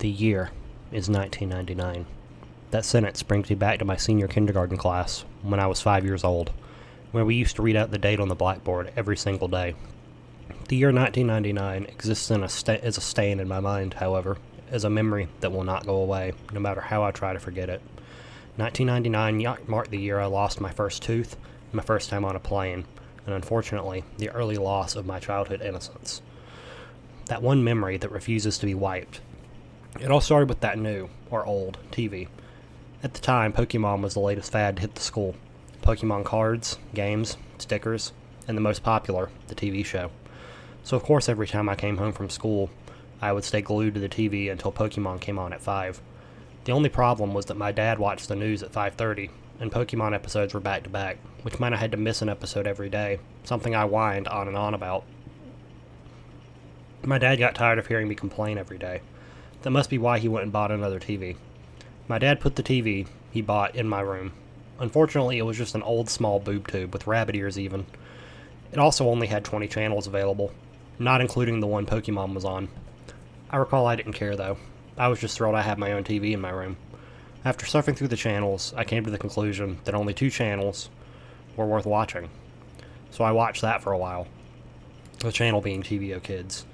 The year is 1999. That sentence brings me back to my senior kindergarten class when I was 5 years old, where we used to read out the date on the blackboard every single day. The year 1999 exists as a stain in my mind, however, as a memory that will not go away, no matter how I try to forget it. 1999 marked the year I lost my first tooth, my first time on a plane, and unfortunately, the early loss of my childhood innocence. That one memory that refuses to be wiped. It all started with that new, or old, TV. At the time, Pokemon was the latest fad to hit the school. Pokemon cards, games, stickers, and the most popular, the TV show. So of course every time I came home from school, I would stay glued to the TV until Pokemon came on at 5. The only problem was that my dad watched the news at 5:30, and Pokemon episodes were back to back, which meant I had to miss an episode every day, something I whined on and on about. My dad got tired of hearing me complain every day. That must be why he went and bought another TV. My dad put the TV he bought in my room. Unfortunately, it was just an old small boob tube with rabbit ears even. It also only had 20 channels available, not including the one Pokemon was on. I recall I didn't care though. I was just thrilled I had my own TV in my room. After surfing through the channels, I came to the conclusion that only 2 channels were worth watching. So I watched that for a while. The channel being TVO Kids.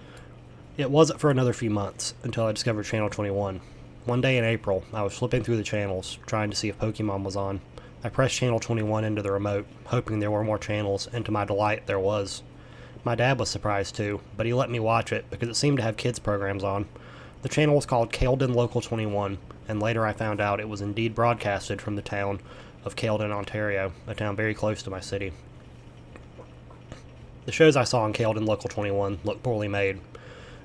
It wasn't for another few months until I discovered Channel 21. One day in April, I was flipping through the channels, trying to see if Pokemon was on. I pressed Channel 21 into the remote, hoping there were more channels, and to my delight, there was. My dad was surprised too, but he let me watch it because it seemed to have kids programs on. The channel was called Caledon Local 21, and later I found out it was indeed broadcasted from the town of Caledon, Ontario, a town very close to my city. The shows I saw on Caledon Local 21 looked poorly made,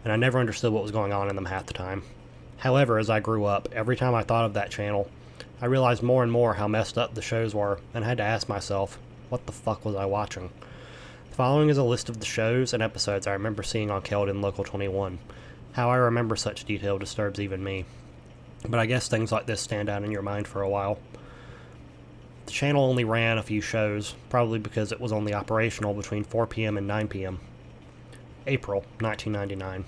and I never understood what was going on in them half the time. However, as I grew up, every time I thought of that channel, I realized more and more how messed up the shows were, and had to ask myself, what the fuck was I watching? The following is a list of the shows and episodes I remember seeing on Caledon Local 21. How I remember such detail disturbs even me. But I guess things like this stand out in your mind for a while. The channel only ran a few shows, probably because it was only operational between 4 p.m. and 9 p.m. April 1999.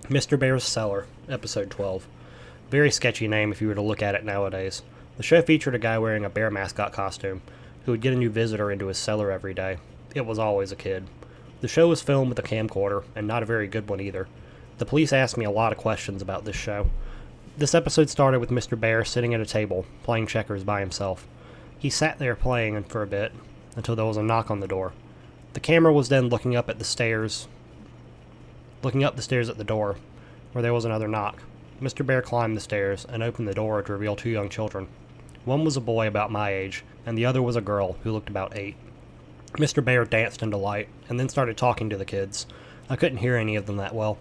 Mr. Bear's Cellar, Episode 12. Very sketchy name if you were to look at it nowadays. The show featured a guy wearing a bear mascot costume, who would get a new visitor into his cellar every day. It was always a kid. The show was filmed with a camcorder, and not a very good one either. The police asked me a lot of questions about this show. This episode started with Mr. Bear sitting at a table, playing checkers by himself. He sat there playing for a bit, until there was a knock on the door. The camera was then looking up the stairs at the door, where there was another knock. Mr. Bear climbed the stairs and opened the door to reveal 2 young children. One was a boy about my age, and the other was a girl who looked about 8. Mr. Bear danced in delight, and then started talking to the kids. I couldn't hear any of them that well.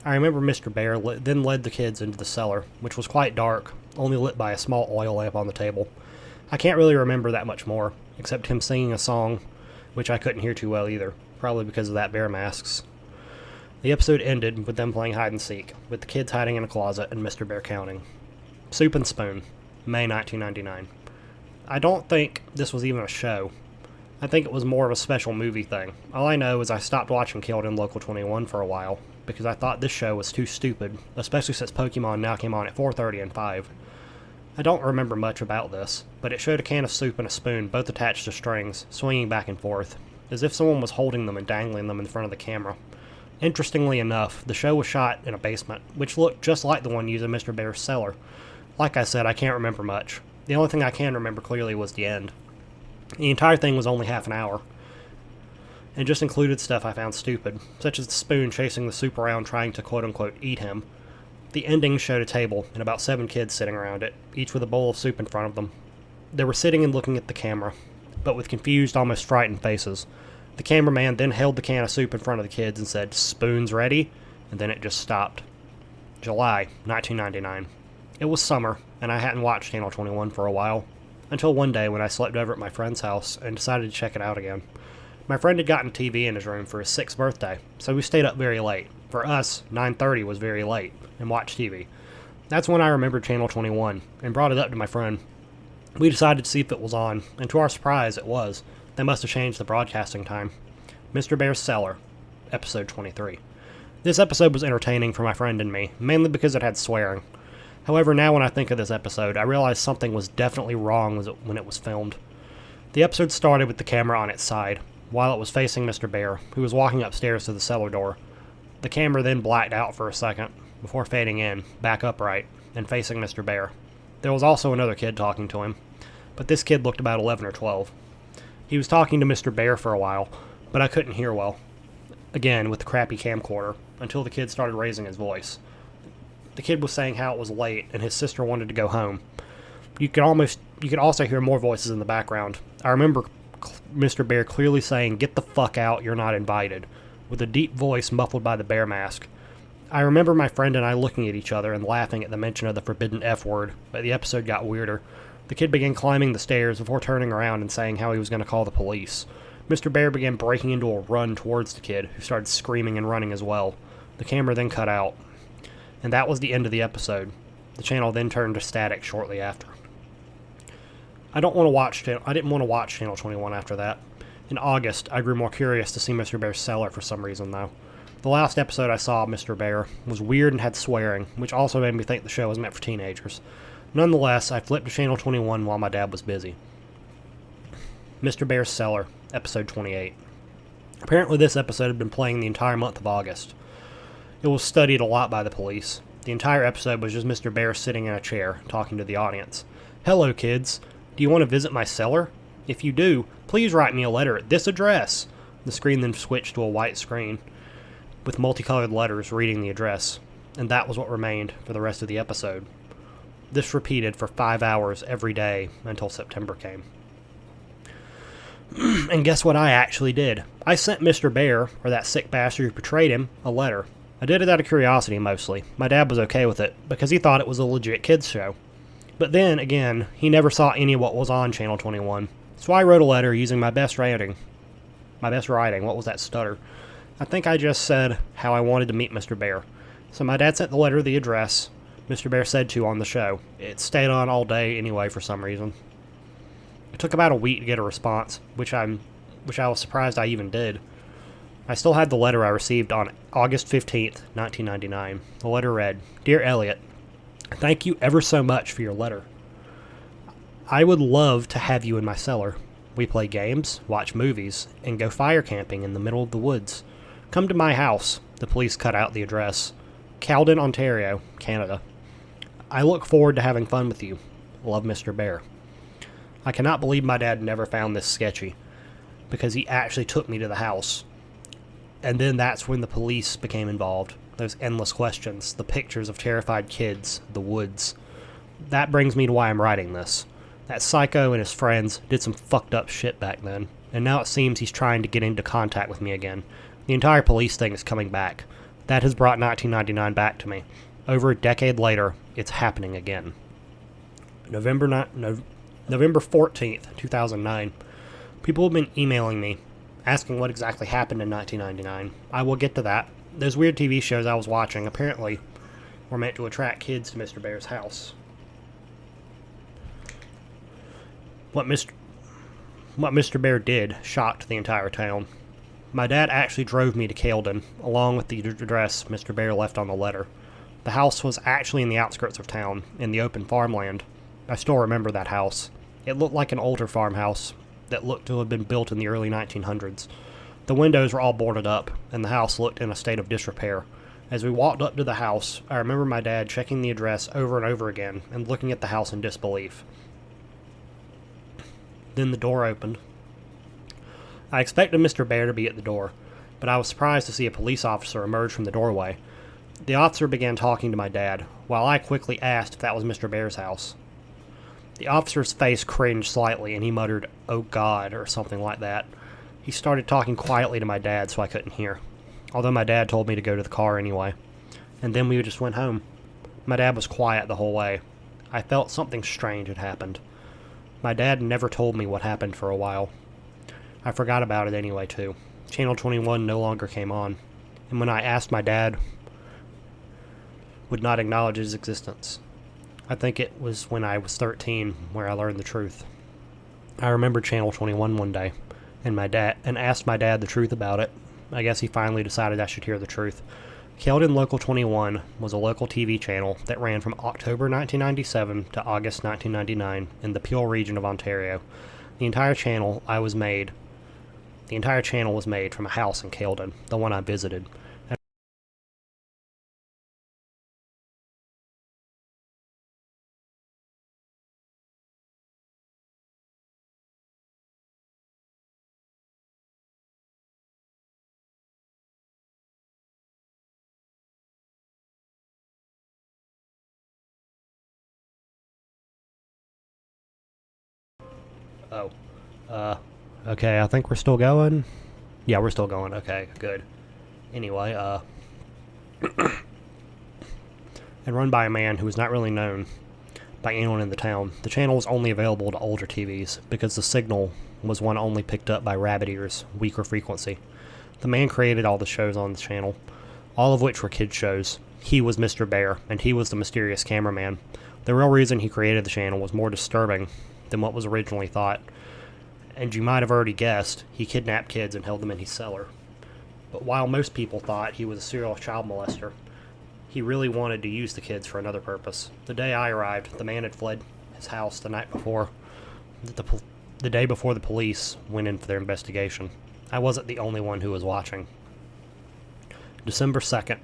I remember Mr. Bear then led the kids into the cellar, which was quite dark, only lit by a small oil lamp on the table. I can't really remember that much more, except him singing a song, which I couldn't hear too well either, probably because of that bear masks. The episode ended with them playing hide and seek, with the kids hiding in a closet and Mr. Bear counting. Soup and Spoon, May 1999. I don't think this was even a show. I think it was more of a special movie thing. All I know is I stopped watching Caledon Local 21 for a while, because I thought this show was too stupid, especially since Pokemon now came on at 4:30 and 5. I don't remember much about this, but it showed a can of soup and a spoon both attached to strings, swinging back and forth, as if someone was holding them and dangling them in front of the camera. Interestingly enough, the show was shot in a basement, which looked just like the one used in Mr. Bear's cellar. Like I said, I can't remember much. The only thing I can remember clearly was the end. The entire thing was only half an hour, and just included stuff I found stupid, such as the spoon chasing the soup around trying to quote-unquote eat him. The ending showed a table and about 7 kids sitting around it, each with a bowl of soup in front of them. They were sitting and looking at the camera, but with confused, almost frightened faces. The cameraman then held the can of soup in front of the kids and said, "Spoons ready?" and then it just stopped. July 1999. It was summer, and I hadn't watched Channel 21 for a while, until one day when I slept over at my friend's house and decided to check it out again. My friend had gotten a TV in his room for his 6th birthday, so we stayed up very late. For us, 9:30 was very late, and watched TV. That's when I remembered Channel 21, and brought it up to my friend. We decided to see if it was on, and to our surprise, it was. They must have changed the broadcasting time. Mr. Bear's Cellar, Episode 23. This episode was entertaining for my friend and me, mainly because it had swearing. However, now when I think of this episode, I realize something was definitely wrong when it was filmed. The episode started with the camera on its side, while it was facing Mr. Bear, who was walking upstairs to the cellar door. The camera then blacked out for a second, before fading in, back upright, and facing Mr. Bear. There was also another kid talking to him, but this kid looked about 11 or 12. He was talking to Mr. Bear for a while, but I couldn't hear well. Again, with the crappy camcorder, until the kid started raising his voice. The kid was saying how it was late and his sister wanted to go home. You could also hear more voices in the background. I remember Mr. Bear clearly saying, "Get the fuck out, you're not invited," with a deep voice muffled by the bear mask. I remember my friend and I looking at each other and laughing at the mention of the forbidden F word, but the episode got weirder. The kid began climbing the stairs before turning around and saying how he was going to call the police. Mr. Bear began breaking into a run towards the kid, who started screaming and running as well. The camera then cut out. And that was the end of the episode. The channel then turned to static shortly after. I didn't want to watch Channel 21 after that. In August, I grew more curious to see Mr. Bear's cellar for some reason, though. The last episode I saw of Mr. Bear was weird and had swearing, which also made me think the show was meant for teenagers. Nonetheless, I flipped to Channel 21 while my dad was busy. Mr. Bear's Cellar, Episode 28. Apparently this episode had been playing the entire month of August. It was studied a lot by the police. The entire episode was just Mr. Bear sitting in a chair, talking to the audience. "Hello, kids. Do you want to visit my cellar? If you do, please write me a letter at this address." The screen then switched to a white screen with multicolored letters reading the address, and that was what remained for the rest of the episode. This repeated for 5 hours every day until September came. And guess what I actually did? I sent Mr. Bear, or that sick bastard who portrayed him, a letter. I did it out of curiosity, mostly. My dad was okay with it, because he thought it was a legit kids show. But then, again, he never saw any of what was on Channel 21. So I wrote a letter using my best writing. What was that stutter? I think I just said how I wanted to meet Mr. Bear. So my dad sent the letter to the address Mr. Bear said to on the show. It stayed on all day anyway for some reason. It took about a week to get a response, which I was surprised I even did. I still had the letter I received on August 15th, 1999. The letter read, "Dear Elliot, thank you ever so much for your letter. I would love to have you in my cellar. We play games, watch movies, and go fire camping in the middle of the woods. Come to my house." The police cut out the address. "Caledon, Ontario, Canada. I look forward to having fun with you. Love, Mr. Bear." I cannot believe my dad never found this sketchy, because he actually took me to the house. And then that's when the police became involved. Those endless questions, the pictures of terrified kids, the woods. That brings me to why I'm writing this. That psycho and his friends did some fucked up shit back then, and now it seems he's trying to get into contact with me again. The entire police thing is coming back. That has brought 1999 back to me. Over a decade later, it's happening again. November 14th, 2009. People have been emailing me, asking what exactly happened in 1999. I will get to that. Those weird TV shows I was watching apparently were meant to attract kids to Mr. Bear's house. What Mr. Bear did shocked the entire town. My dad actually drove me to Caledon, along with the address Mr. Bear left on the letter. The house was actually in the outskirts of town, in the open farmland. I still remember that house. It looked like an older farmhouse that looked to have been built in the early 1900s. The windows were all boarded up, and the house looked in a state of disrepair. As we walked up to the house, I remember my dad checking the address over and over again and looking at the house in disbelief. Then the door opened. I expected Mr. Bear to be at the door, but I was surprised to see a police officer emerge from the doorway. The officer began talking to my dad, while I quickly asked if that was Mr. Bear's house. The officer's face cringed slightly, and he muttered, "Oh God," or something like that. He started talking quietly to my dad so I couldn't hear, although my dad told me to go to the car anyway. And then we just went home. My dad was quiet the whole way. I felt something strange had happened. My dad never told me what happened for a while. I forgot about it anyway, too. Channel 21 no longer came on, and when I asked, my dad would not acknowledge his existence. I think it was when I was 13 where I learned the truth. I remembered Channel 21 one day, and asked my dad the truth about it. I guess he finally decided I should hear the truth. Keldon Local 21 was a local TV channel that ran from October 1997 to August 1999 in the Peel region of Ontario. The entire channel was made from a house in Keldon, the one I visited. Oh, okay, I think we're still going. Yeah, we're still going. Okay, good. Anyway, and run by a man who was not really known by anyone in the town. The channel was only available to older TVs because the signal was one only picked up by rabbit ears, weaker frequency. The man created all the shows on the channel, all of which were kids' shows. He was Mr. Bear, and he was the mysterious cameraman. The real reason he created the channel was more disturbing than what was originally thought. And you might have already guessed, he kidnapped kids and held them in his cellar. But while most people thought he was a serial child molester, he really wanted to use the kids for another purpose. The day I arrived, the man had fled his house the night before. The day before the police went in for their investigation. I wasn't the only one who was watching. December 2nd,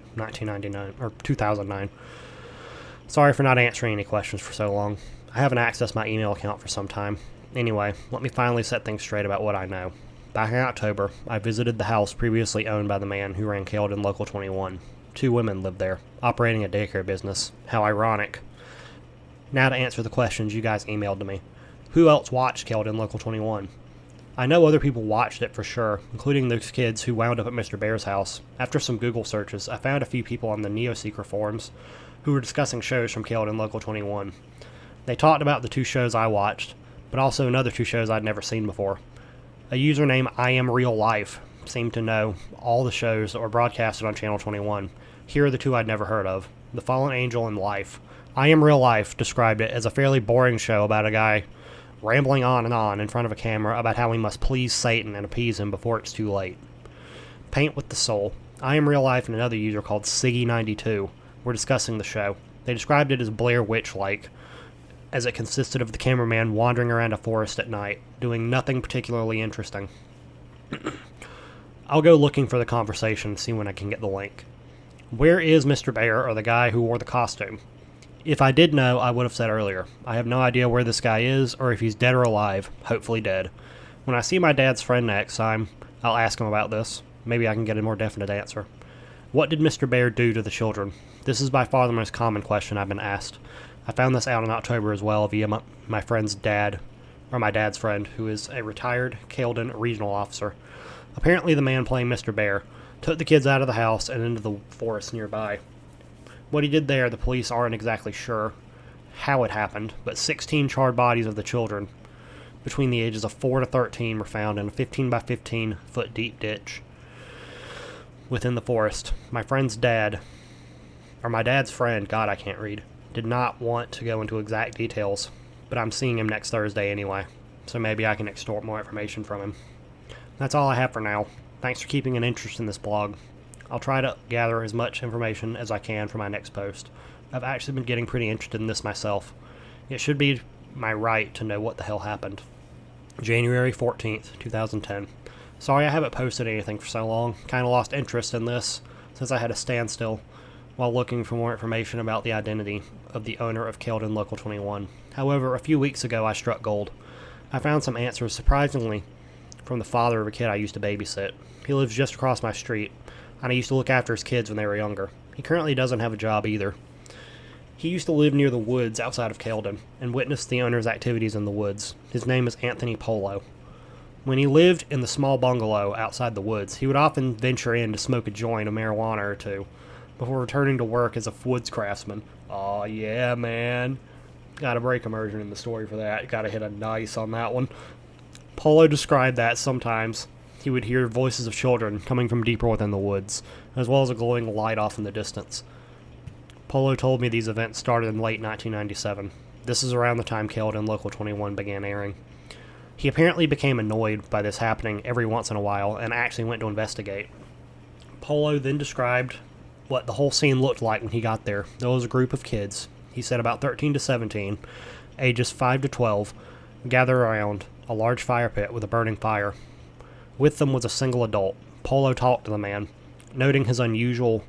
2009. Sorry for not answering any questions for so long. I haven't accessed my email account for some time. Anyway, let me finally set things straight about what I know. Back in October, I visited the house previously owned by the man who ran Keldon Local 21. 2 women lived there, operating a daycare business. How ironic. Now to answer the questions you guys emailed to me. Who else watched Keldon Local 21? I know other people watched it for sure, including those kids who wound up at Mr. Bear's house. After some Google searches, I found a few people on the NeoSeeker forums who were discussing shows from Keldon Local 21. They talked about the 2 shows I watched, but also another 2 shows I'd never seen before. A user named I Am Real Life seemed to know all the shows that were broadcasted on Channel 21. Here are the 2 I'd never heard of. The Fallen Angel and Life. I Am Real Life described it as a fairly boring show about a guy rambling on and on in front of a camera about how he must please Satan and appease him before it's too late. Paint with the Soul. I Am Real Life and another user called Siggy92 were discussing the show. They described it as Blair Witch-like, as it consisted of the cameraman wandering around a forest at night, doing nothing particularly interesting. I'll go looking for the conversation and see when I can get the link. Where is Mr. Bear, or the guy who wore the costume? If I did know, I would have said earlier. I have no idea where this guy is, or if he's dead or alive, hopefully dead. When I see my dad's friend next time, I'll ask him about this. Maybe I can get a more definite answer. What did Mr. Bear do to the children? This is by far the most common question I've been asked. I found this out in October as well via my friend's dad, or my dad's friend, who is a retired Keldon regional officer. Apparently the man playing Mr. Bear took the kids out of the house and into the forest nearby. What he did there, the police aren't exactly sure how it happened, but 16 charred bodies of the children between the ages of 4 to 13 were found in a 15 by 15 foot deep ditch within the forest. My dad's friend, God, I can't read, did not want to go into exact details, but I'm seeing him next Thursday anyway, so maybe I can extort more information from him. That's all I have for now. Thanks for keeping an interest in this blog. I'll try to gather as much information as I can for my next post. I've actually been getting pretty interested in this myself. It should be my right to know what the hell happened. January 14th, 2010. Sorry I haven't posted anything for so long. Kinda lost interest in this since I had a standstill while looking for more information about the identity of the owner of Keldon Local 21. However, a few weeks ago I struck gold. I found some answers, surprisingly, from the father of a kid I used to babysit. He lives just across my street, and I used to look after his kids when they were younger. He currently doesn't have a job either. He used to live near the woods outside of Keldon and witnessed the owner's activities in the woods. His name is Anthony Polo. When he lived in the small bungalow outside the woods, he would often venture in to smoke a joint of marijuana or 2 before returning to work as a woods craftsman. Aw, yeah, man. Gotta break immersion in the story for that. Gotta hit a nice on that one. Polo described that sometimes he would hear voices of children coming from deeper within the woods, as well as a glowing light off in the distance. Polo told me these events started in late 1997. This is around the time Keldon Local 21 began airing. He apparently became annoyed by this happening every once in a while and actually went to investigate. Polo then described what the whole scene looked like when he got there. There was a group of kids, he said about 13 to 17, ages 5 to 12, gathered around a large fire pit with a burning fire. With them was a single adult. Polo talked to the man, noting his unusual,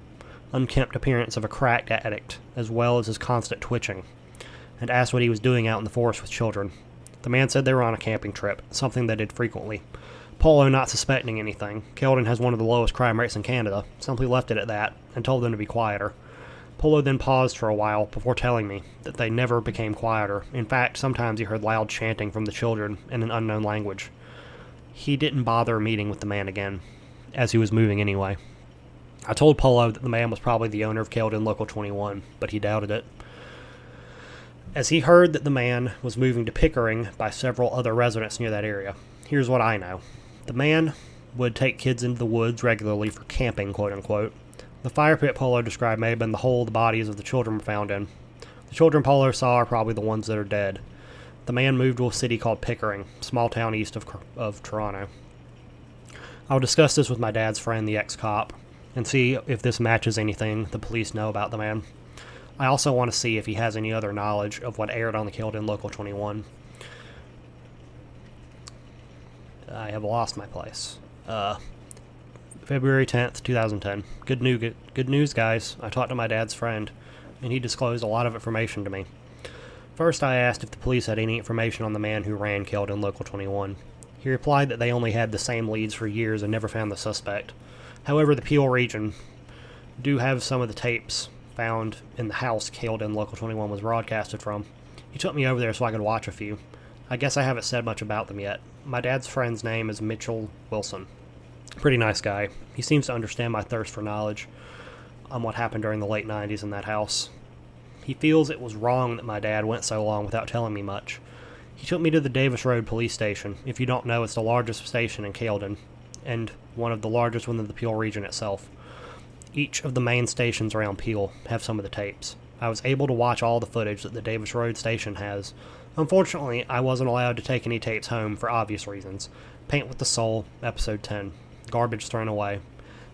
unkempt appearance of a crack addict, as well as his constant twitching, and asked what he was doing out in the forest with children. The man said they were on a camping trip, something they did frequently. Polo, not suspecting anything, Keldon has one of the lowest crime rates in Canada, simply left it at that, and told them to be quieter. Polo then paused for a while before telling me that they never became quieter. In fact, sometimes he heard loud chanting from the children in an unknown language. He didn't bother meeting with the man again, as he was moving anyway. I told Polo that the man was probably the owner of Keldon Local 21, but he doubted it. As he heard that the man was moving to Pickering by several other residents near that area. Here's what I know. The man would take kids into the woods regularly for camping, quote-unquote. The fire pit Polo described may have been the hole the bodies of the children were found in. The children Polo saw are probably the ones that are dead. The man moved to a city called Pickering, small town east of Toronto. I'll discuss this with my dad's friend, the ex-cop, and see if this matches anything the police know about the man. I also want to see if he has any other knowledge of what aired on the Keldon Local 21. I have lost my place. February 10th, 2010. Good news, guys. I talked to my dad's friend, and he disclosed a lot of information to me. First, I asked if the police had any information on the man who ran Keldon Local 21. He replied that they only had the same leads for years and never found the suspect. However, the Peel region do have some of the tapes found in the house Keldon Local 21 was broadcasted from. He took me over there so I could watch a few. I guess I haven't said much about them yet. My dad's friend's name is Mitchell Wilson. Pretty nice guy. He seems to understand my thirst for knowledge on what happened during the late 90s in that house. He feels it was wrong that my dad went so long without telling me much. He took me to the Davis Road Police Station. If you don't know, it's the largest station in Keldon, and one of the largest within the Peel region itself. Each of the main stations around Peel have some of the tapes. I was able to watch all the footage that the Davis Road Station has. Unfortunately, I wasn't allowed to take any tapes home for obvious reasons. Paint with the Soul, Episode 10. Garbage thrown away.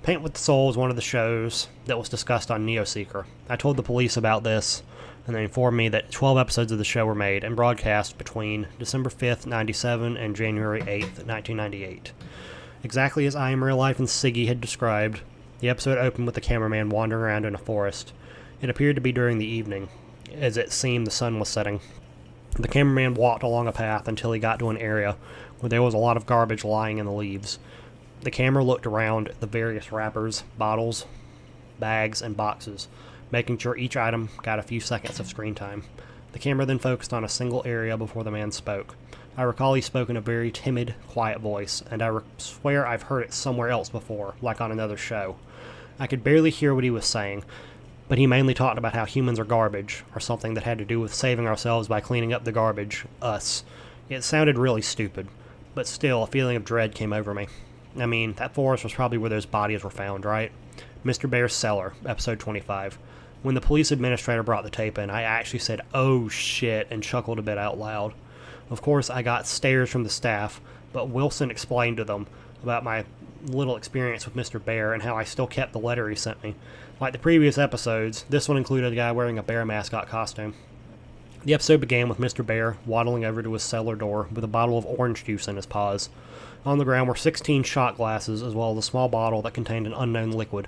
Paint with the Soul is one of the shows that was discussed on Neoseeker. I told the police about this, and they informed me that 12 episodes of the show were made and broadcast between December 5th, 97 and January 8th, 1998. Exactly as I Am Real Life and Siggy had described, the episode opened with the cameraman wandering around in a forest. It appeared to be during the evening, as it seemed the sun was setting. The cameraman walked along a path until he got to an area where there was a lot of garbage lying in the leaves. The camera looked around at the various wrappers, bottles, bags, and boxes, making sure each item got a few seconds of screen time. The camera then focused on a single area before the man spoke. I recall he spoke in a very timid, quiet voice, and I swear I've heard it somewhere else before, like on another show. I could barely hear what he was saying, but he mainly talked about how humans are garbage, or something that had to do with saving ourselves by cleaning up the garbage, us. It sounded really stupid, but still, a feeling of dread came over me. I mean, that forest was probably where those bodies were found, right? Mr. Bear's Cellar, episode 25. When the police administrator brought the tape in, I actually said, "Oh shit," and chuckled a bit out loud. Of course, I got stares from the staff, but Wilson explained to them about my little experience with Mr. Bear and how I still kept the letter he sent me. Like the previous episodes, this one included a guy wearing a bear mascot costume. The episode began with Mr. Bear waddling over to his cellar door with a bottle of orange juice in his paws. On the ground were 16 shot glasses, as well as a small bottle that contained an unknown liquid.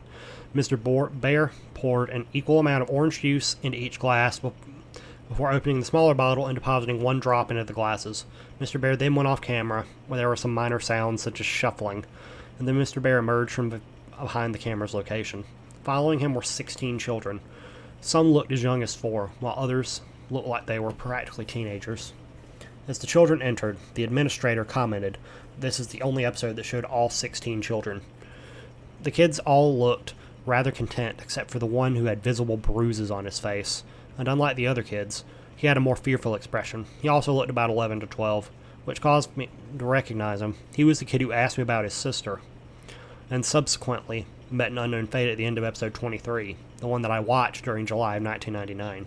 Mr. Bear poured an equal amount of orange juice into each glass before opening the smaller bottle and depositing one drop into the glasses. Mr. Bear then went off camera, where there were some minor sounds such as shuffling, and then Mr. Bear emerged from behind the camera's location. Following him were 16 children. Some looked as young as 4, while others looked like they were practically teenagers. As the children entered, the administrator commented, "This is the only episode that showed all 16 children." The kids all looked rather content, except for the one who had visible bruises on his face, and unlike the other kids, he had a more fearful expression. He also looked about 11 to 12, which caused me to recognize him. He was the kid who asked me about his sister, and subsequently met an unknown fate at the end of episode 23, the one that I watched during July of 1999.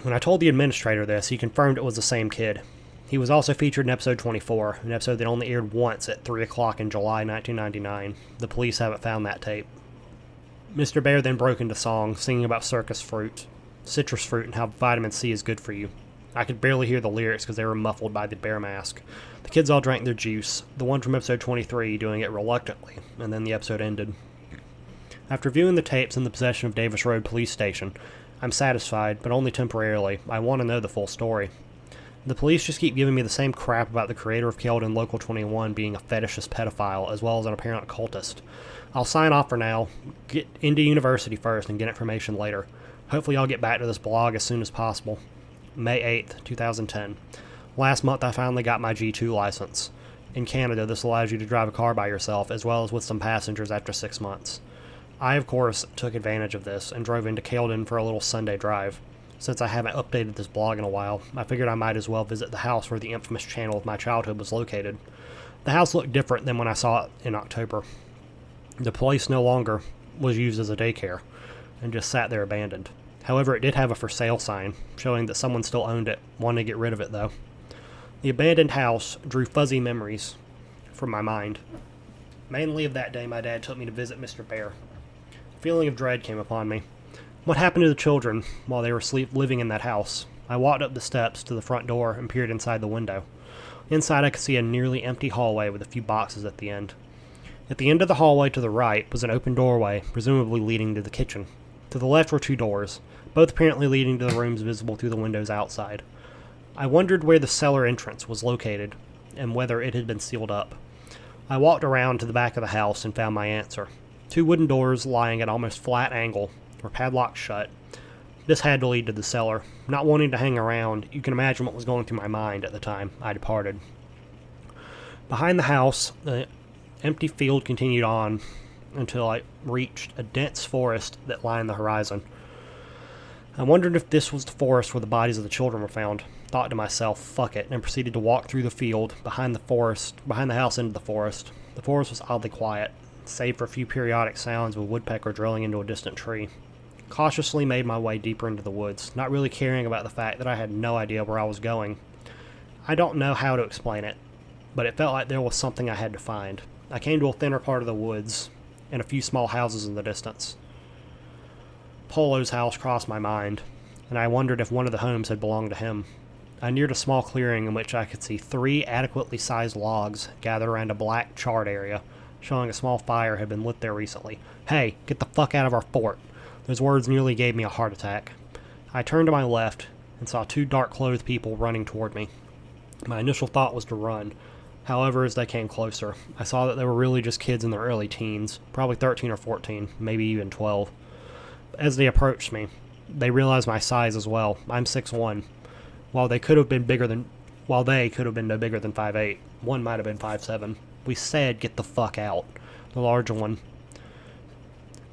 When I told the administrator this, he confirmed it was the same kid. He was also featured in episode 24, an episode that only aired once at 3 o'clock in July 1999. The police haven't found that tape. Mr. Bear then broke into song, singing about citrus fruit, and how vitamin C is good for you. I could barely hear the lyrics because they were muffled by the bear mask. The kids all drank their juice, the one from episode 23 doing it reluctantly, and then the episode ended. After viewing the tapes in the possession of Davis Road Police Station, I'm satisfied, but only temporarily. I want to know the full story. The police just keep giving me the same crap about the creator of Keldon Local 21 being a fetishist pedophile, as well as an apparent cultist. I'll sign off for now, get into university first, and get information later. Hopefully I'll get back to this blog as soon as possible. May 8th, 2010. Last month I finally got my G2 license. In Canada, this allows you to drive a car by yourself, as well as with some passengers after 6 months. I, of course, took advantage of this and drove into Keldon for a little Sunday drive. Since I haven't updated this blog in a while, I figured I might as well visit the house where the infamous channel of my childhood was located. The house looked different than when I saw it in October. The place no longer was used as a daycare, and just sat there abandoned. However, it did have a for sale sign, showing that someone still owned it, wanting to get rid of it though. The abandoned house drew fuzzy memories from my mind. Mainly of that day my dad took me to visit Mr. Bear. A feeling of dread came upon me. What happened to the children while they were living in that house? I walked up the steps to the front door and peered inside the window. Inside I could see a nearly empty hallway with a few boxes at the end. At the end of the hallway to the right was an open doorway, presumably leading to the kitchen. To the left were 2 doors, both apparently leading to the rooms visible through the windows outside. I wondered where the cellar entrance was located, and whether it had been sealed up. I walked around to the back of the house and found my answer. 2 wooden doors lying at almost flat angle were padlocked shut. This had to lead to the cellar. Not wanting to hang around, you can imagine what was going through my mind at the time I departed. Behind the house, the empty field continued on until I reached a dense forest that lined the horizon. I wondered if this was the forest where the bodies of the children were found. Thought to myself, fuck it, and proceeded to walk through the field, behind the house into the forest. The forest was oddly quiet, save for a few periodic sounds of a woodpecker drilling into a distant tree. Cautiously made my way deeper into the woods, not really caring about the fact that I had no idea where I was going. I don't know how to explain it, but it felt like there was something I had to find. I came to a thinner part of the woods, and a few small houses in the distance. Polo's house crossed my mind, and I wondered if one of the homes had belonged to him. I neared a small clearing in which I could see 3 adequately sized logs gathered around a black charred area, showing a small fire had been lit there recently. Hey, get the fuck out of our fort. Those words nearly gave me a heart attack. I turned to my left and saw 2 dark-clothed people running toward me. My initial thought was to run. However, as they came closer, I saw that they were really just kids in their early teens, probably 13 or 14, maybe even 12. As they approached me, they realized my size as well. I'm 6'1". While they could have been no bigger than 5'8", one might have been 5'7". We said, get the fuck out. The larger one,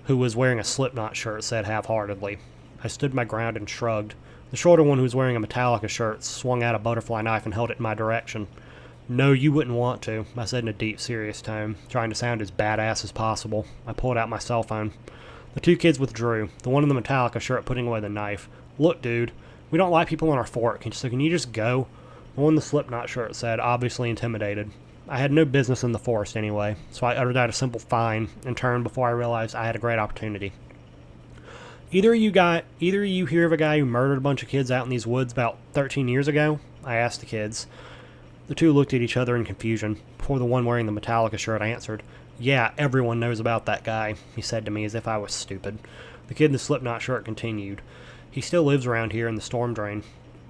who was wearing a Slipknot shirt, said half-heartedly. I stood my ground and shrugged. The shorter one, who was wearing a Metallica shirt, swung out a butterfly knife and held it in my direction. No, you wouldn't want to, I said in a deep, serious tone, trying to sound as badass as possible. I pulled out my cell phone. The 2 kids withdrew, the one in the Metallica shirt putting away the knife. Look, dude, we don't like people in our fort, so can you just go? The one in the Slipknot shirt said, obviously intimidated. I had no business in the forest anyway, so I uttered out a simple fine and turned before I realized I had a great opportunity. Either of you hear of a guy who murdered a bunch of kids out in these woods about 13 years ago? I asked the kids. The 2 looked at each other in confusion, before the one wearing the Metallica shirt answered. Yeah, everyone knows about that guy, he said to me as if I was stupid. The kid in the Slipknot shirt continued. He still lives around here in the storm drain.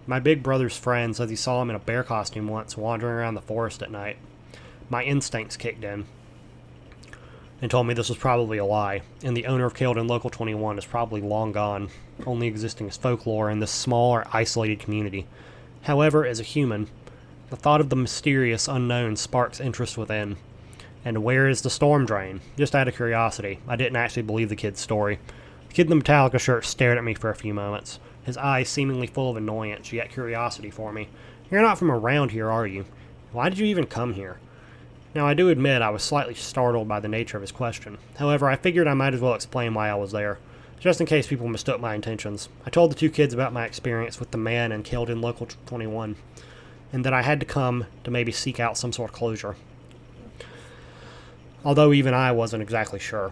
My big brother's friend says he saw him in a bear costume once, wandering around the forest at night. My instincts kicked in and told me this was probably a lie, and the owner of Keldon Local 21 is probably long gone, only existing as folklore in this smaller, isolated community. However, as a human, the thought of the mysterious unknown sparks interest within. And where is the storm drain? Just out of curiosity. I didn't actually believe the kid's story. The kid in the Metallica shirt stared at me for a few moments, his eyes seemingly full of annoyance, yet curiosity for me. You're not from around here, are you? Why did you even come here? Now, I do admit I was slightly startled by the nature of his question. However, I figured I might as well explain why I was there, just in case people mistook my intentions. I told the 2 kids about my experience with the man in Keldon Local 21. and that I had to come to maybe seek out some sort of closure. Although even I wasn't exactly sure.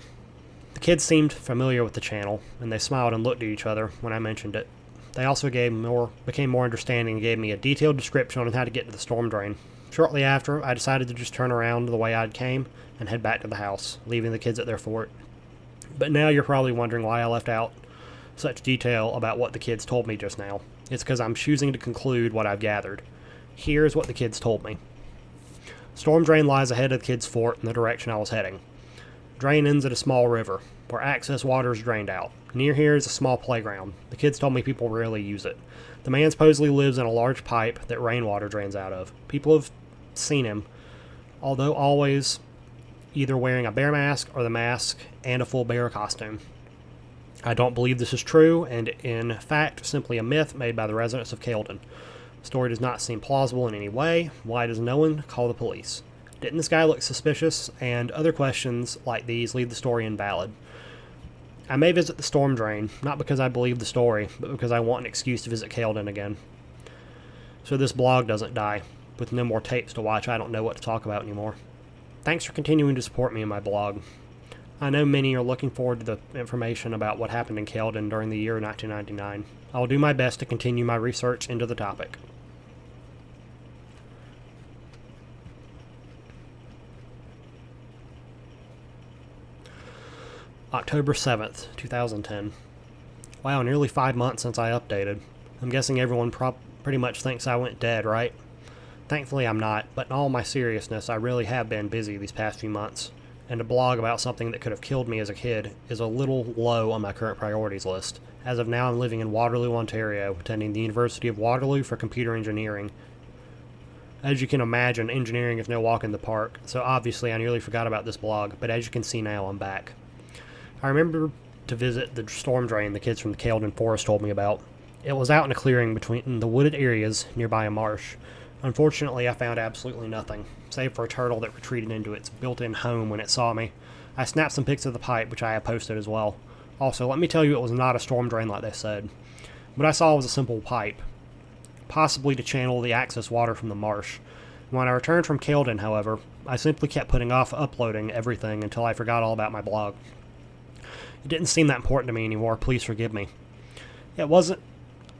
The kids seemed familiar with the channel, and they smiled and looked at each other when I mentioned it. They also became more understanding and gave me a detailed description on how to get to the storm drain. Shortly after, I decided to just turn around the way I'd came and head back to the house, leaving the kids at their fort. But now you're probably wondering why I left out such detail about what the kids told me just now. It's because I'm choosing to conclude what I've gathered. Here's what the kids told me. Storm drain lies ahead of the kids' fort in the direction I was heading. Drain ends at a small river, where access water is drained out. Near here is a small playground. The kids told me people rarely use it. The man supposedly lives in a large pipe that rainwater drains out of. People have seen him, although always either wearing a bear mask or the mask and a full bear costume. I don't believe this is true, and in fact simply a myth made by the residents of Caledon. The story does not seem plausible in any way. Why does no one call the police? Didn't this guy look suspicious? And other questions like these leave the story invalid. I may visit the storm drain, not because I believe the story, but because I want an excuse to visit Caledon again. So this blog doesn't die. With no more tapes to watch, I don't know what to talk about anymore. Thanks for continuing to support me in my blog. I know many are looking forward to the information about what happened in Caledon during the year 1999. I will do my best to continue my research into the topic. October 7th, 2010. Wow, nearly 5 months since I updated. I'm guessing everyone pretty much thinks I went dead, right? Thankfully I'm not, but in all my seriousness, I really have been busy these past few months, and a blog about something that could have killed me as a kid is a little low on my current priorities list. As of now, I'm living in Waterloo, Ontario, attending the University of Waterloo for computer engineering. As you can imagine, engineering is no walk in the park, so obviously I nearly forgot about this blog, but as you can see now, I'm back. I remember to visit the storm drain the kids from the Caledon Forest told me about. It was out in a clearing between the wooded areas nearby a marsh. Unfortunately, I found absolutely nothing, save for a turtle that retreated into its built-in home when it saw me. I snapped some pics of the pipe, which I have posted as well. Also, let me tell you, it was not a storm drain like they said. What I saw was a simple pipe, possibly to channel the access water from the marsh. When I returned from Caledon, however, I simply kept putting off uploading everything until I forgot all about my blog. It didn't seem that important to me anymore, please forgive me. It wasn't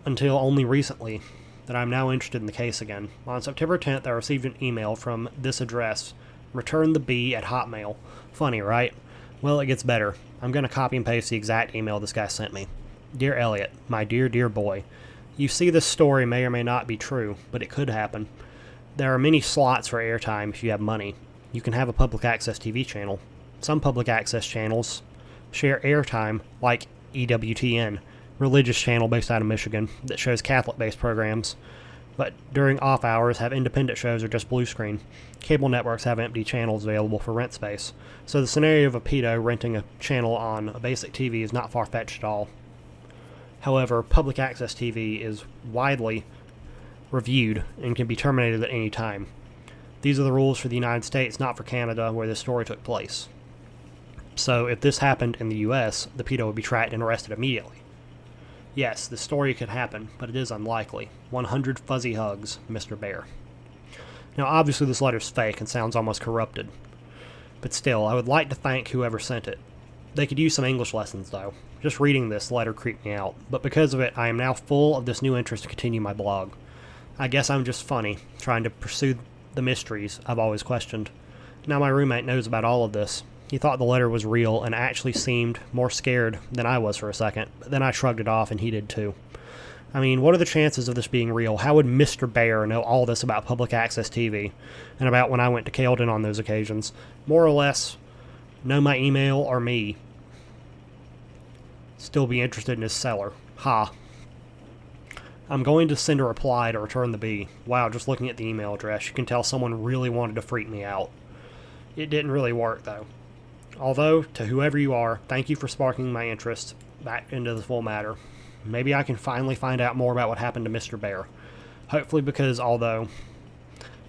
until only recently that I'm now interested in the case again. On September 10th, I received an email from this address, returntheb@hotmail. Funny, right? Well, it gets better. I'm going to copy and paste the exact email this guy sent me. Dear Elliot, my dear, dear boy, you see this story may or may not be true, but it could happen. There are many slots for airtime if you have money. You can have a public access TV channel. Some public access channels share airtime, like EWTN, religious channel based out of Michigan that shows Catholic-based programs, but during off hours have independent shows or just blue screen. Cable networks have empty channels available for rent space, so the scenario of a pedo renting a channel on a basic TV is not far-fetched at all. However, public access TV is widely reviewed and can be terminated at any time. These are the rules for the United States, not for Canada, where this story took place. So if this happened in the US, the pedo would be tracked and arrested immediately. Yes, this story could happen, but it is unlikely. 100 fuzzy hugs, Mr. Bear. Now obviously this letter's fake and sounds almost corrupted. But still, I would like to thank whoever sent it. They could use some English lessons though. Just reading this letter creeped me out, but because of it, I am now full of this new interest to continue my blog. I guess I'm just funny, trying to pursue the mysteries I've always questioned. Now my roommate knows about all of this. He thought the letter was real and actually seemed more scared than I was for a second, but then I shrugged it off and he did too. I mean, what are the chances of this being real? How would Mr. Bear know all this about public access TV and about when I went to Caledon on those occasions? More or less, know my email or me. Still be interested in his seller. Ha. I'm going to send a reply to return the bee. Wow, just looking at the email address, you can tell someone really wanted to freak me out. It didn't really work, though. Although, to whoever you are, thank you for sparking my interest back into the full matter. Maybe I can finally find out more about what happened to Mr. Bear. Hopefully, because although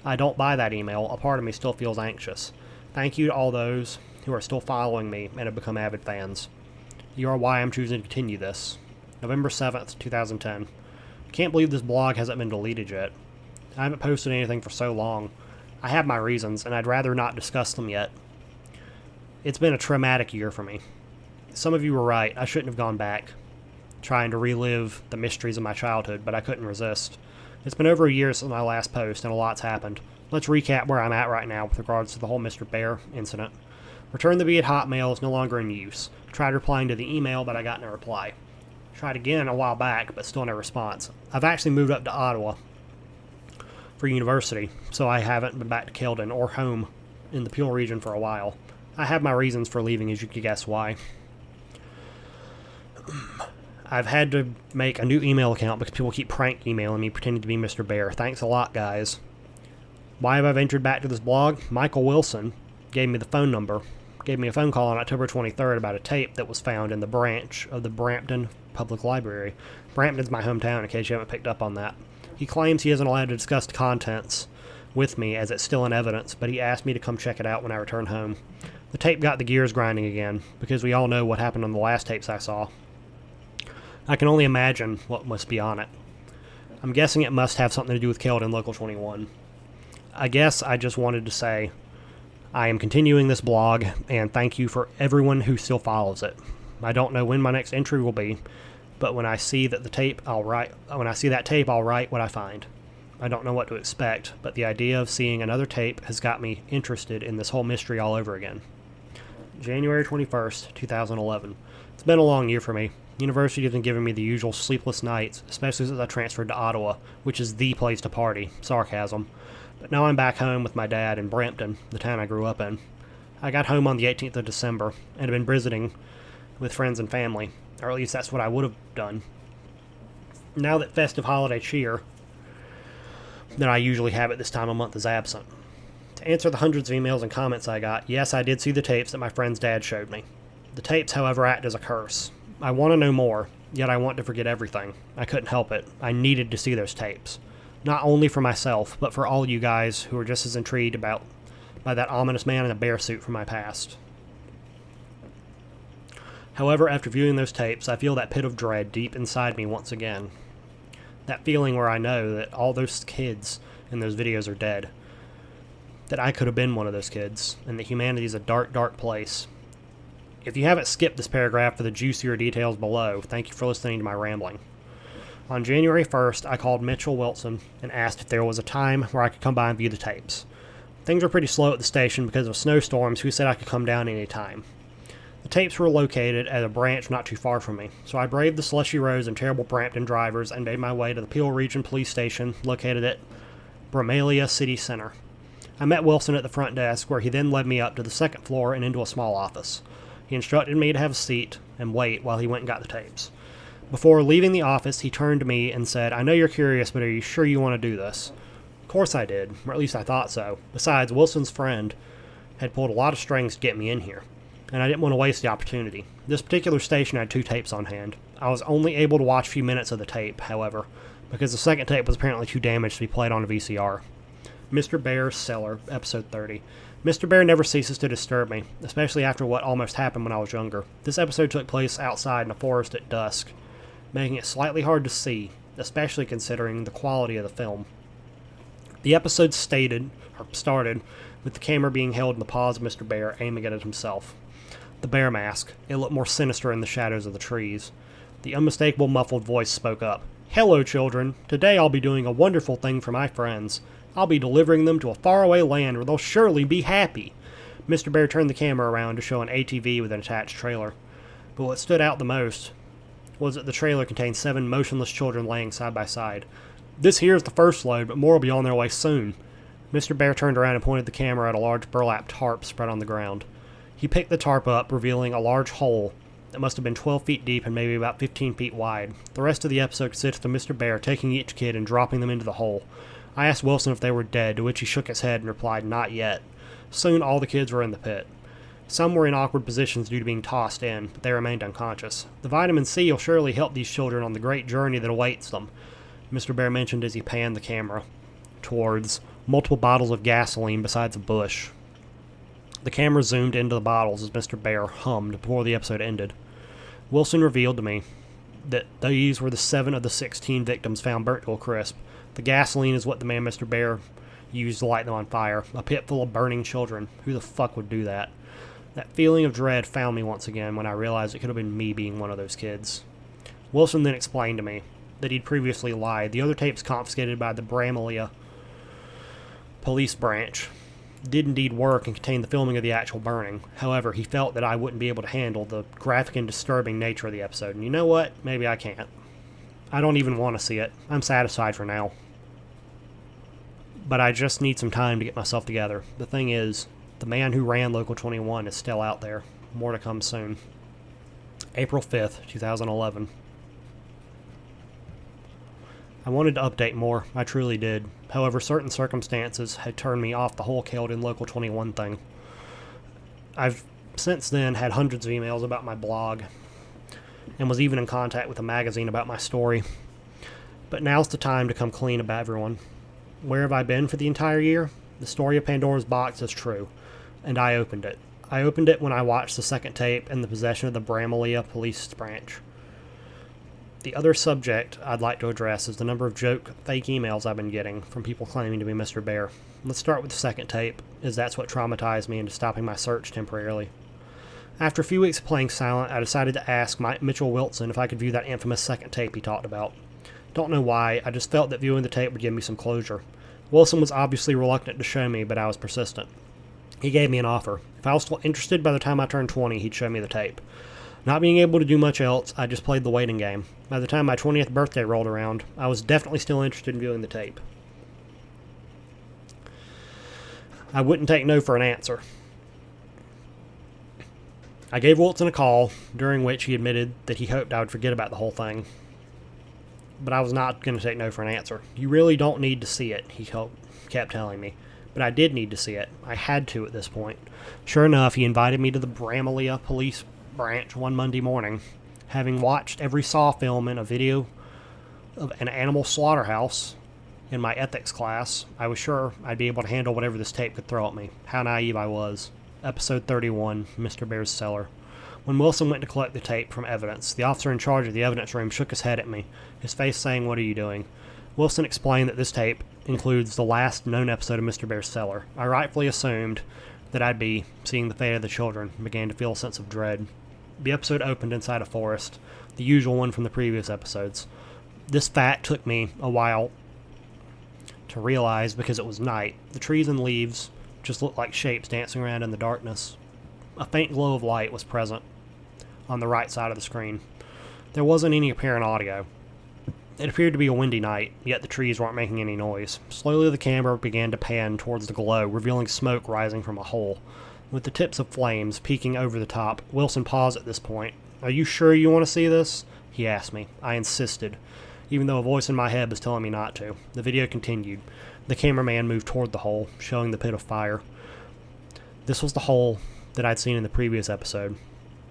I don't buy that email, a part of me still feels anxious. Thank you to all those who are still following me and have become avid fans. You are why I'm choosing to continue this. November 7th, 2010. Can't believe this blog hasn't been deleted yet. I haven't posted anything for so long. I have my reasons, and I'd rather not discuss them yet. It's been a traumatic year for me. Some of you were right. I shouldn't have gone back, trying to relive the mysteries of my childhood, but I couldn't resist. It's been over a year since my last post, and a lot's happened. Let's recap where I'm at right now with regards to the whole Mr. Bear incident. Return the Bee at Hotmail is no longer in use. Tried replying to the email, but I got no reply. Tried again a while back, but still no response. I've actually moved up to Ottawa for university, so I haven't been back to Keldon or home in the Peel region for a while. I have my reasons for leaving, as you could guess why. I've had to make a new email account because people keep prank emailing me pretending to be Mr. Bear. Thanks a lot, guys. Why have I ventured back to this blog? Michael Wilson gave me the phone number. Gave me a phone call on October 23rd about a tape that was found in the branch of the Brampton Public Library. Brampton's my hometown, in case you haven't picked up on that. He claims he isn't allowed to discuss the contents with me as it's still in evidence, but he asked me to come check it out when I return home. The tape got the gears grinding again, because we all know what happened on the last tapes I saw. I can only imagine what must be on it. I'm guessing it must have something to do with Keldon Local 21. I guess I just wanted to say I am continuing this blog, and thank you for everyone who still follows it. I don't know when my next entry will be, but when I see that tape, I'll write what I find. I don't know what to expect, but the idea of seeing another tape has got me interested in this whole mystery all over again. January 21st, 2011. It's been a long year for me. University hasn't given me the usual sleepless nights, especially since I transferred to Ottawa, which is the place to party. Sarcasm. But now I'm back home with my dad in Brampton, the town I grew up in. I got home on the 18th of December, and have been visiting with friends and family, or at least that's what I would have done. Now that festive holiday cheer that I usually have at this time of month is absent. To answer the hundreds of emails and comments I got, yes, I did see the tapes that my friend's dad showed me. The tapes, however, act as a curse. I want to know more, yet I want to forget everything. I couldn't help it. I needed to see those tapes. Not only for myself, but for all you guys who are just as intrigued by that ominous man in a bear suit from my past. However, after viewing those tapes, I feel that pit of dread deep inside me once again. That feeling where I know that all those kids in those videos are dead. That I could have been one of those kids, and that humanity is a dark, dark place. If you haven't skipped this paragraph for the juicier details below, thank you for listening to my rambling. On January 1st, I called Mitchell Wilson and asked if there was a time where I could come by and view the tapes. Things were pretty slow at the station because of snowstorms, who said I could come down any time. The tapes were located at a branch not too far from me, so I braved the slushy roads and terrible Brampton drivers and made my way to the Peel Region Police Station located at Bramalea City Center. I met Wilson at the front desk, where he then led me up to the second floor and into a small office. He instructed me to have a seat and wait while he went and got the tapes. Before leaving the office, he turned to me and said, "I know you're curious, but are you sure you want to do this?" Of course I did, or at least I thought so. Besides, Wilson's friend had pulled a lot of strings to get me in here, and I didn't want to waste the opportunity. This particular station had 2 tapes on hand. I was only able to watch a few minutes of the tape, however, because the second tape was apparently too damaged to be played on a VCR. Mr. Bear's Cellar, Episode 30. Mr. Bear never ceases to disturb me, especially after what almost happened when I was younger. This episode took place outside in a forest at dusk, making it slightly hard to see, especially considering the quality of the film. The episode started with the camera being held in the paws of Mr. Bear, aiming at it himself. The bear mask. It looked more sinister in the shadows of the trees. The unmistakable muffled voice spoke up. "Hello, children. Today I'll be doing a wonderful thing for my friends. I'll be delivering them to a faraway land where they'll surely be happy." Mr. Bear turned the camera around to show an ATV with an attached trailer. But what stood out the most was that the trailer contained 7 motionless children laying side by side. "This here's the first load, but more will be on their way soon." Mr. Bear turned around and pointed the camera at a large burlap tarp spread on the ground. He picked the tarp up, revealing a large hole that must have been 12 feet deep and maybe about 15 feet wide. The rest of the episode consisted of Mr. Bear taking each kid and dropping them into the hole. I asked Wilson if they were dead, to which he shook his head and replied, "Not yet." Soon all the kids were in the pit. Some were in awkward positions due to being tossed in, but they remained unconscious. "The vitamin C will surely help these children on the great journey that awaits them," Mr. Bear mentioned as he panned the camera towards multiple bottles of gasoline besides a bush. The camera zoomed into the bottles as Mr. Bear hummed before the episode ended. Wilson revealed to me that these were the 7 of the 16 victims found burnt to a crisp. The gasoline is what the man Mr. Bear used to light them on fire. A pit full of burning children. Who the fuck would do that? That feeling of dread found me once again when I realized it could have been me being one of those kids. Wilson then explained to me that he'd previously lied. The other tapes confiscated by the Bramelia police branch did indeed work and contain the filming of the actual burning. However, he felt that I wouldn't be able to handle the graphic and disturbing nature of the episode. And you know what? Maybe I can't. I don't even want to see it. I'm satisfied for now. But I just need some time to get myself together. The thing is, the man who ran Local 21 is still out there. More to come soon. April 5th, 2011. I wanted to update more. I truly did. However, certain circumstances had turned me off the whole Keldon Local 21 thing. I've since then had hundreds of emails about my blog and was even in contact with a magazine about my story. But now's the time to come clean about everyone. Where have I been for the entire year? The story of Pandora's box is true, and I opened it. I opened it when I watched the second tape in the possession of the Bramelia police branch. The other subject I'd like to address is the number of joke fake emails I've been getting from people claiming to be Mr. Bear. Let's start with the second tape, as that's what traumatized me into stopping my search temporarily. After a few weeks of playing silent, I decided to ask Mitchell Wilson if I could view that infamous second tape he talked about. Don't know why, I just felt that viewing the tape would give me some closure. Wilson was obviously reluctant to show me, but I was persistent. He gave me an offer. If I was still interested by the time I turned 20, he'd show me the tape. Not being able to do much else, I just played the waiting game. By the time my 20th birthday rolled around, I was definitely still interested in viewing the tape. I wouldn't take no for an answer. I gave Wilson a call, during which he admitted that he hoped I would forget about the whole thing. But I was not going to take no for an answer. You really don't need to see it, he kept telling me. But I did need to see it. I had to at this point. Sure enough, he invited me to the Bramelia police branch one Monday morning. Having watched every Saw film and a video of an animal slaughterhouse in my ethics class, I was sure I'd be able to handle whatever this tape could throw at me. How naive I was. Episode 31, Mr. Bear's Cellar. When Wilson went to collect the tape from evidence, the officer in charge of the evidence room shook his head at me, his face saying, "What are you doing?" Wilson explained that this tape includes the last known episode of Mr. Bear's Cellar. I rightfully assumed that I'd be seeing the fate of the children and began to feel a sense of dread. The episode opened inside a forest, the usual one from the previous episodes. This fact took me a while to realize because it was night. The trees and leaves just looked like shapes dancing around in the darkness. A faint glow of light was present on the right side of the screen. There wasn't any apparent audio. It appeared to be a windy night, yet the trees weren't making any noise. Slowly the camera began to pan towards the glow, revealing smoke rising from a hole. With the tips of flames peeking over the top, Wilson paused at this point. "Are you sure you want to see this?" he asked me. I insisted, even though a voice in my head was telling me not to. The video continued. The cameraman moved toward the hole, showing the pit of fire. This was the hole that I'd seen in the previous episode,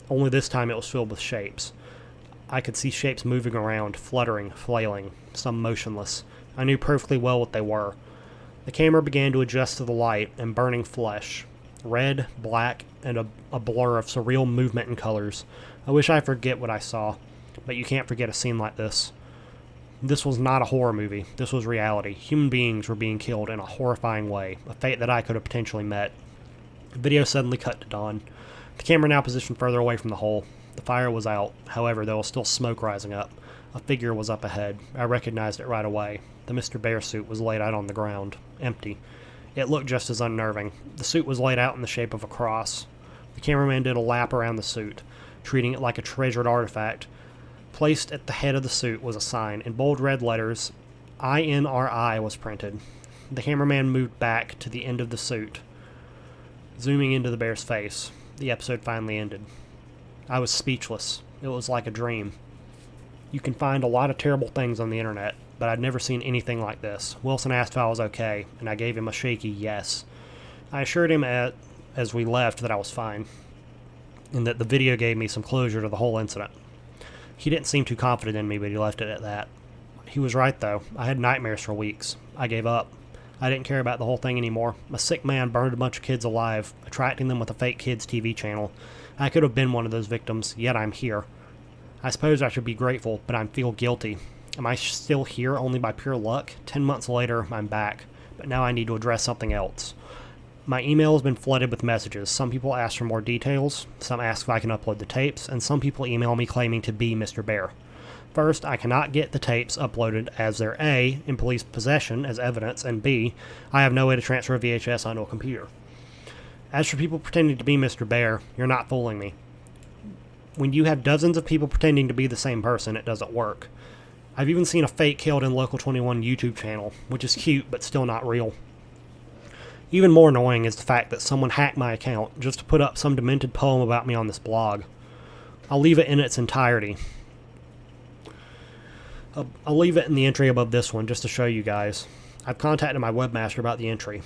only this time it was filled with shapes. I could see shapes moving around, fluttering, flailing, some motionless. I knew perfectly well what they were. The camera began to adjust to the light and burning flesh. Red, black, and a blur of surreal movement and colors. I wish I forget what I saw, but you can't forget a scene like this. This was not a horror movie. This was reality. Human beings were being killed in a horrifying way, a fate that I could have potentially met. The video suddenly cut to dawn. The camera now positioned further away from the hole. The fire was out. However, there was still smoke rising up. A figure was up ahead. I recognized it right away. The Mr. Bear suit was laid out on the ground, empty. It looked just as unnerving. The suit was laid out in the shape of a cross. The cameraman did a lap around the suit, treating it like a treasured artifact. Placed at the head of the suit was a sign. In bold red letters, INRI was printed. The cameraman moved back to the end of the suit, zooming into the bear's face. The episode finally ended. I was speechless. It was like a dream. You can find a lot of terrible things on the internet, but I'd never seen anything like this. Wilson asked if I was okay, and I gave him a shaky yes. I assured him as we left that I was fine, and that the video gave me some closure to the whole incident. He didn't seem too confident in me, but he left it at that. He was right, though. I had nightmares for weeks. I gave up. I didn't care about the whole thing anymore. A sick man burned a bunch of kids alive, attracting them with a fake kids TV channel. I could have been one of those victims, yet I'm here. I suppose I should be grateful, but I feel guilty. Am I still here only by pure luck? 10 months later, I'm back, but now I need to address something else. My email has been flooded with messages. Some people ask for more details, some ask if I can upload the tapes, and some people email me claiming to be Mr. Bear. First, I cannot get the tapes uploaded as they're A, in police possession as evidence, and B, I have no way to transfer a VHS onto a computer. As for people pretending to be Mr. Bear, you're not fooling me. When you have dozens of people pretending to be the same person, it doesn't work. I've even seen a fake Killed in Local 21 YouTube channel, which is cute but still not real. Even more annoying is the fact that someone hacked my account just to put up some demented poem about me on this blog. I'll leave it in its entirety. I'll leave it in the entry above this one just to show you guys. I've contacted my webmaster about the entry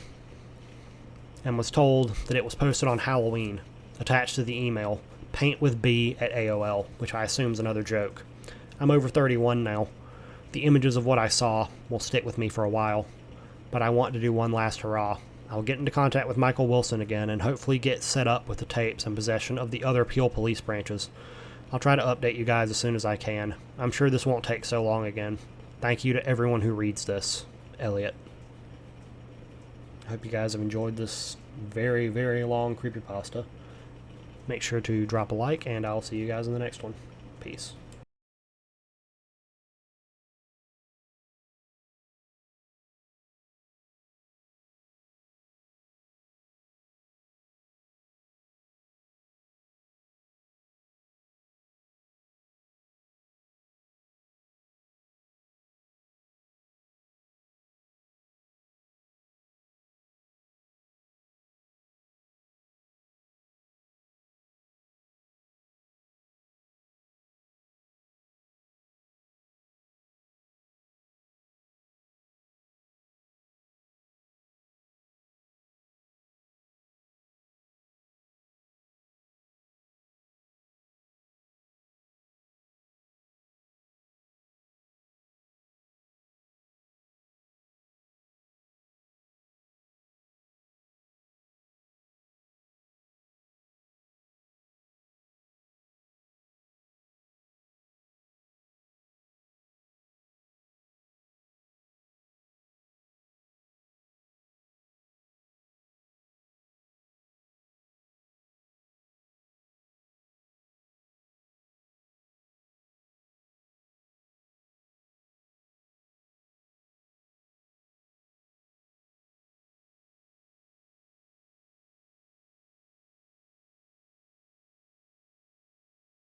and was told that it was posted on Halloween, attached to the email, paintwithb@AOL, which I assume is another joke. I'm over 31 now. The images of what I saw will stick with me for a while, but I want to do one last hurrah. I'll get into contact with Michael Wilson again and hopefully get set up with the tapes and possession of the other Peel police branches. I'll try to update you guys as soon as I can. I'm sure this won't take so long again. Thank you to everyone who reads this. Elliot. I hope you guys have enjoyed this very, very long creepypasta. Make sure to drop a like, and I'll see you guys in the next one. Peace.